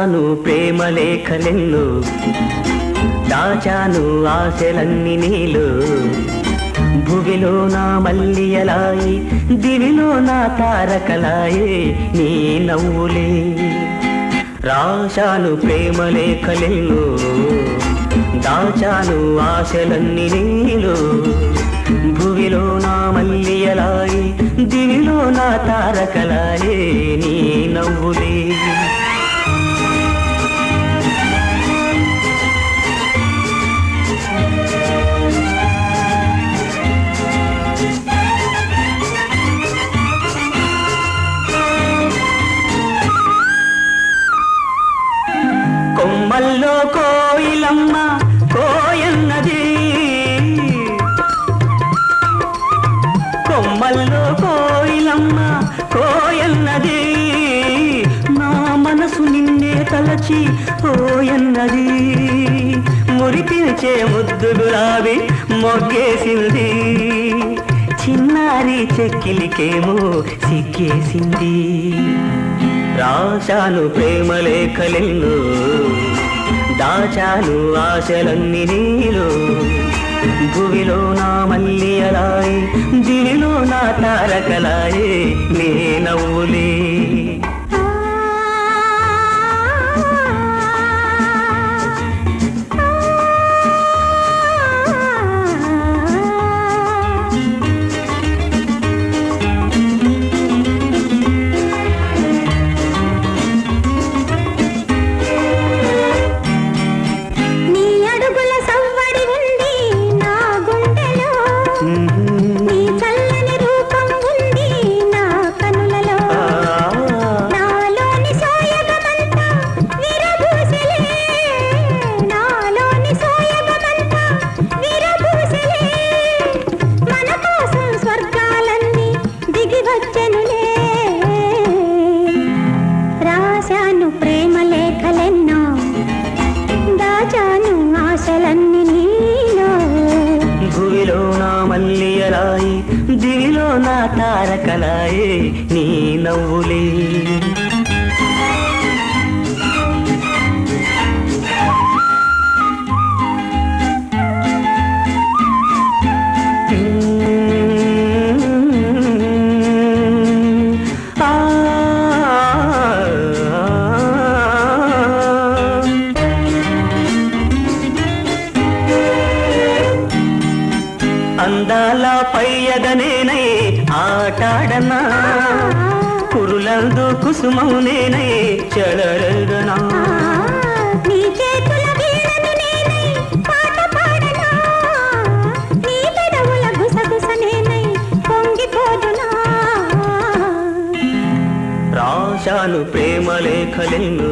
రాశాను ప్రేమ లేఖలెన్ను, దాచాను ఆశలన్నీ నీలో. భువిలో నా మల్లియలాయి, దివిలో నా తారకలాయే నీ నవ్వులే. రాశాను ప్రేమ లేఖలెన్ను, దాచాను ఆశలన్నీ నీలో. భువిలో నా మల్లియలాయి, దివిలో నా తారకలాయే నీ నవ్వులే. కొమ్మల్లో కోయిలమ్మ కోయన్నది, కొమ్మల్లో కోయిలమ్మ కోయన్నది. నా మనసు నిన్నే తలచి పోయన్నది. మురిపించే ముద్దు గులాబీ మొగ్గేసింది, చిన్నారి చెక్కిలికేమో సిగ్గేసింది. రాశాను ప్రేమ లేఖలెన్ను, దాచాను ఆశలన్నీ నీలో. భువిలో నా మల్లియలాయి, దివిలో నా తారకలాయే నీ నవ్వులే. భువిలో నా మల్లియలాయి, దివిలో నా తారకలాయే నీ నవ్వులే. అందాల పయ్యదనేనై ఆటాడనా, కురులందు కుసుమం నేనై చెలరగనా. నీ చేతుల వీణను నేనై పాట పాడనా, నీ పెదవుల గుసగుస నేనై పొంగిపోదునా. రాశాను ప్రేమ లేఖలెన్ను,